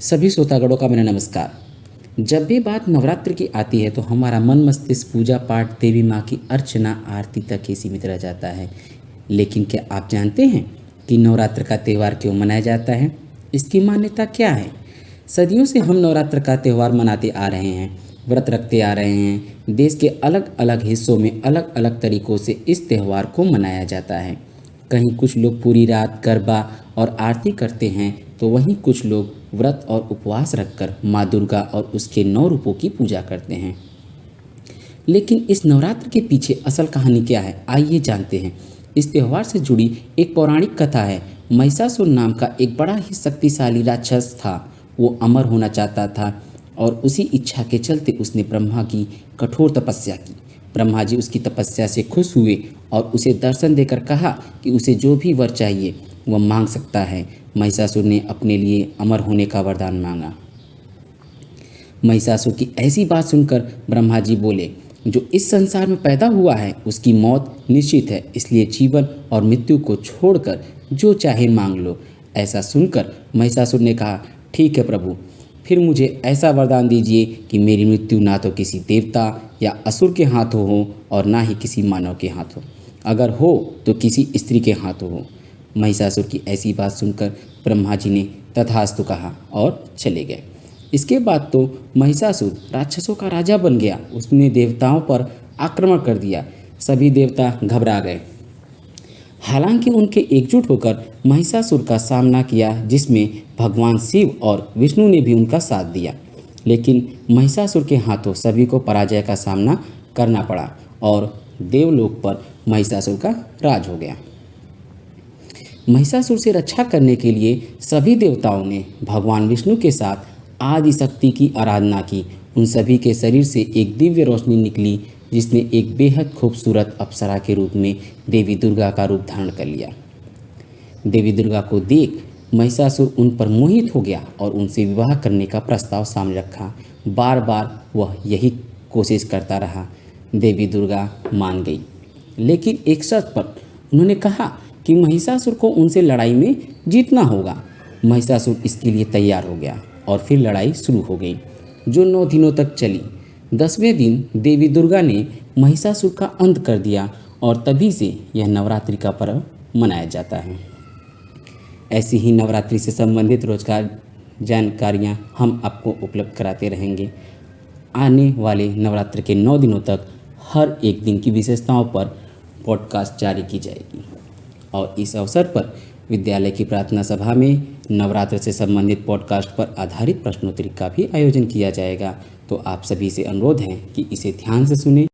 सभी श्रोतागणों का मेरा नमस्कार। जब भी बात नवरात्र की आती है तो हमारा मन मस्तिष्क पूजा पाठ, देवी माँ की अर्चना, आरती तक ही सीमित रह जाता है। लेकिन क्या आप जानते हैं कि नवरात्र का त्यौहार क्यों मनाया जाता है? इसकी मान्यता क्या है? सदियों से हम नवरात्र का त्यौहार मनाते आ रहे हैं, व्रत रखते आ रहे हैं। देश के अलग अलग हिस्सों में अलग अलग तरीक़ों से इस त्यौहार को मनाया जाता है। कहीं कुछ लोग पूरी रात गरबा और आरती करते हैं तो वहीं कुछ लोग व्रत और उपवास रखकर माँ दुर्गा और उसके 9 रूपों की पूजा करते हैं। लेकिन इस नवरात्र के पीछे असल कहानी क्या है, आइए जानते हैं। इस त्यौहार से जुड़ी एक पौराणिक कथा है। महिषासुर नाम का एक बड़ा ही शक्तिशाली राक्षस था। वो अमर होना चाहता था और उसी इच्छा के चलते उसने ब्रह्मा की कठोर तपस्या की। ब्रह्मा जी उसकी तपस्या से खुश हुए और उसे दर्शन देकर कहा कि उसे जो भी वर चाहिए वह मांग सकता है। महिषासुर ने अपने लिए अमर होने का वरदान मांगा। महिषासुर की ऐसी बात सुनकर ब्रह्मा जी बोले, जो इस संसार में पैदा हुआ है उसकी मौत निश्चित है, इसलिए जीवन और मृत्यु को छोड़कर जो चाहे मांग लो। ऐसा सुनकर महिषासुर ने कहा, ठीक है प्रभु, फिर मुझे ऐसा वरदान दीजिए कि मेरी मृत्यु ना तो किसी देवता या असुर के हाथों हो और ना ही किसी मानव के हाथों, अगर हो तो किसी स्त्री के हाथों हो। महिषासुर की ऐसी बात सुनकर ब्रह्मा जी ने तथास्तु कहा और चले गए। इसके बाद तो महिषासुर राक्षसों का राजा बन गया। उसने देवताओं पर आक्रमण कर दिया। सभी देवता घबरा गए। हालांकि उनके एकजुट होकर महिषासुर का सामना किया, जिसमें भगवान शिव और विष्णु ने भी उनका साथ दिया। लेकिन महिषासुर के हाथों सभी को पराजय का सामना करना पड़ा और देवलोक पर महिषासुर का राज हो गया। महिषासुर से रक्षा करने के लिए सभी देवताओं ने भगवान विष्णु के साथ आदि शक्ति की आराधना की। उन सभी के शरीर से एक दिव्य रोशनी निकली, जिसने एक बेहद खूबसूरत अप्सरा के रूप में देवी दुर्गा का रूप धारण कर लिया। देवी दुर्गा को देख महिषासुर उन पर मोहित हो गया और उनसे विवाह करने का प्रस्ताव सामने रखा। बार बार वह यही कोशिश करता रहा। देवी दुर्गा मान गई, लेकिन एक शर्त पर। उन्होंने कहा कि महिषासुर को उनसे लड़ाई में जीतना होगा। महिषासुर इसके लिए तैयार हो गया और फिर लड़ाई शुरू हो गई, जो 9 दिनों तक चली। 10वें दिन देवी दुर्गा ने महिषासुर का अंत कर दिया और तभी से यह नवरात्रि का पर्व मनाया जाता है। ऐसी ही नवरात्रि से संबंधित रोजगार जानकारियाँ हम आपको उपलब्ध कराते रहेंगे। आने वाले नवरात्र के 9 दिनों तक हर एक दिन की विशेषताओं पर पॉडकास्ट जारी की जाएगी और इस अवसर पर विद्यालय की प्रार्थना सभा में नवरात्र से संबंधित पॉडकास्ट पर आधारित प्रश्नोत्तरी का भी आयोजन किया जाएगा। तो आप सभी से अनुरोध है कि इसे ध्यान से सुनें